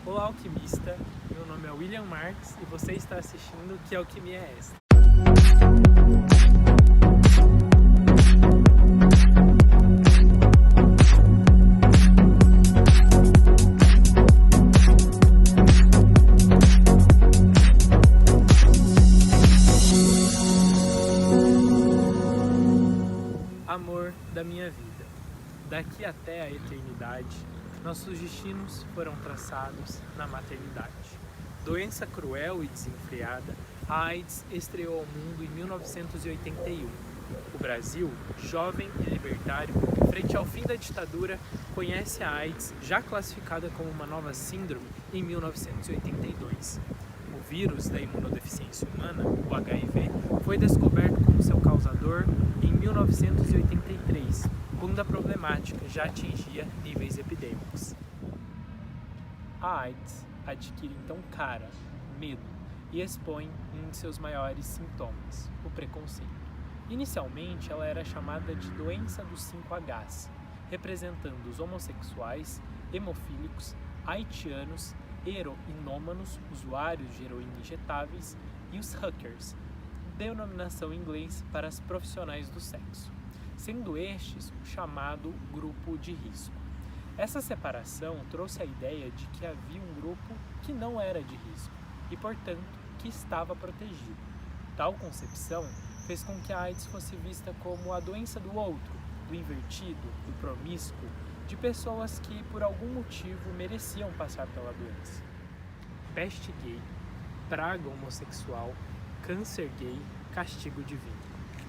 Olá, alquimista! Meu nome é William Marques e você está assistindo Que Alquimia é Esta? Amor da minha vida. Daqui até a eternidade, nossos destinos foram traçados na maternidade. Doença cruel e desenfreada, a AIDS estreou ao mundo em 1981. O Brasil, jovem e libertário, frente ao fim da ditadura, conhece a AIDS, já classificada como uma nova síndrome, em 1982. O vírus da imunodeficiência humana, o HIV, foi descoberto como seu causador em 1983, quando a problemática já atingia níveis epidêmicos. A AIDS adquire então cara, medo, e expõe um de seus maiores sintomas, o preconceito. Inicialmente, ela era chamada de doença dos 5Hs, representando os homossexuais, hemofílicos, haitianos, heroinômanos, usuários de heroína injetáveis, e os hookers, denominação em inglês para os profissionais do sexo, sendo estes o chamado grupo de risco. Essa separação trouxe a ideia de que havia um grupo que não era de risco e, portanto, que estava protegido. Tal concepção fez com que a AIDS fosse vista como a doença do outro, do invertido, do promíscuo, de pessoas que, por algum motivo, mereciam passar pela doença. Peste gay, praga homossexual, câncer gay, castigo divino.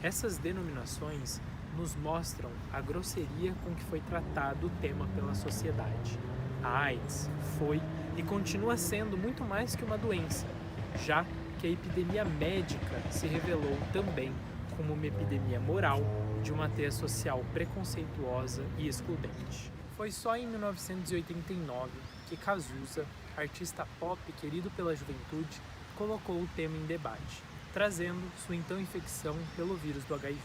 Essas denominações nos mostram a grosseria com que foi tratado o tema pela sociedade. A AIDS foi e continua sendo muito mais que uma doença, já que a epidemia médica se revelou também como uma epidemia moral de uma teia social preconceituosa e excludente. Foi só em 1989 que Cazuza, artista pop querido pela juventude, colocou o tema em debate, trazendo sua então infecção pelo vírus do HIV.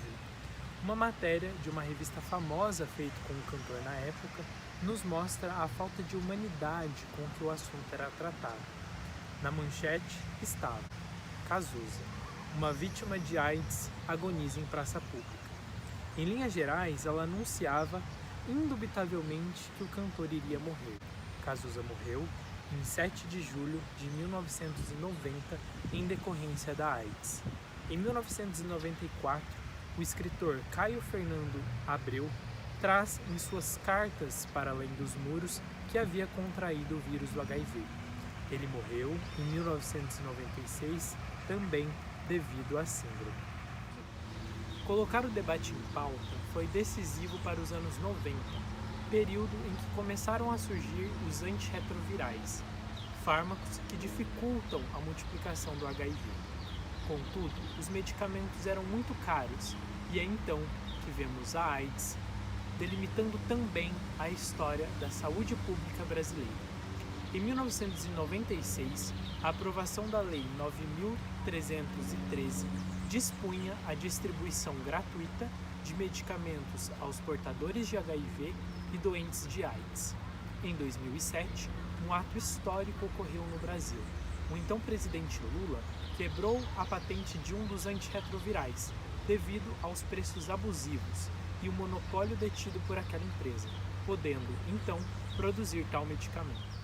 Uma matéria de uma revista famosa feita com um cantor na época nos mostra a falta de humanidade com que o assunto era tratado. Na manchete estava: Cazuza, uma vítima de AIDS, agoniza em praça pública. Em linhas gerais, ela anunciava indubitavelmente que o cantor iria morrer. Cazuza morreu em 7 de julho de 1990 em decorrência da AIDS. Em 1994, o escritor Caio Fernando Abreu traz em suas cartas para além dos muros que havia contraído o vírus do HIV. Ele morreu em 1996 também devido à síndrome. Colocar o debate em pauta foi decisivo para os anos 90, período em que começaram a surgir os antirretrovirais, fármacos que dificultam a multiplicação do HIV. Contudo, os medicamentos eram muito caros e é então que vemos a AIDS delimitando também a história da saúde pública brasileira. Em 1996, a aprovação da Lei 9.313 dispunha a distribuição gratuita de medicamentos aos portadores de HIV e doentes de AIDS. Em 2007, um ato histórico ocorreu no Brasil. O então presidente Lula quebrou a patente de um dos antirretrovirais, devido aos preços abusivos e o monopólio detido por aquela empresa, podendo, então, produzir tal medicamento.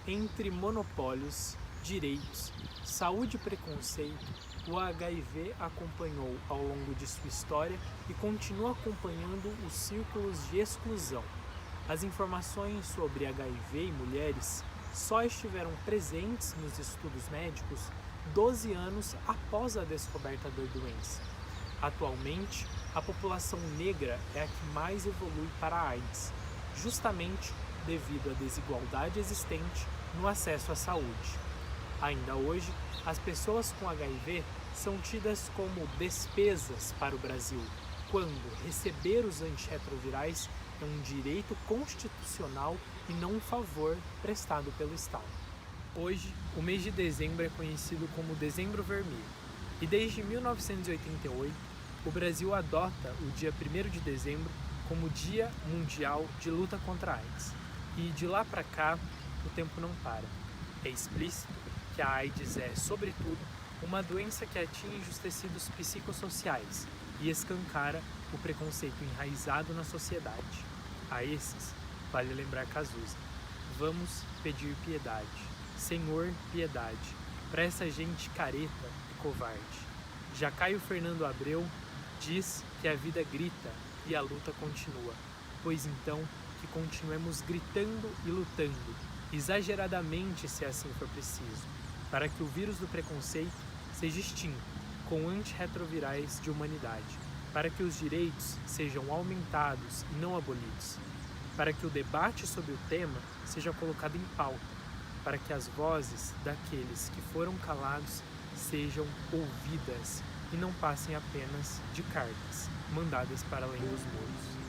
Entre monopólios, direitos, saúde e preconceito, o HIV acompanhou ao longo de sua história e continua acompanhando os círculos de exclusão. As informações sobre HIV em mulheres só estiveram presentes nos estudos médicos 12 anos após a descoberta da doença. Atualmente, a população negra é a que mais evolui para a AIDS, justamente devido à desigualdade existente no acesso à saúde. Ainda hoje, as pessoas com HIV são tidas como despesas para o Brasil, quando receber os antirretrovirais é um direito constitucional e não um favor prestado pelo Estado. Hoje, o mês de dezembro é conhecido como Dezembro Vermelho, e desde 1988, o Brasil adota o dia 1º de dezembro como Dia Mundial de Luta contra a AIDS. E de lá para cá, o tempo não para. É explícito que a AIDS é, sobretudo, uma doença que atinge os tecidos psicossociais e escancara o preconceito enraizado na sociedade. A esses, vale lembrar Cazuza: vamos pedir piedade, Senhor, piedade, para essa gente careta e covarde. Já Caio Fernando Abreu diz que a vida grita e a luta continua, pois então que continuemos gritando e lutando, exageradamente se assim for preciso, para que o vírus do preconceito seja extinto, com antirretrovirais de humanidade, para que os direitos sejam aumentados e não abolidos, para que o debate sobre o tema seja colocado em pauta, para que as vozes daqueles que foram calados sejam ouvidas e não passem apenas de cartas mandadas para além dos muros.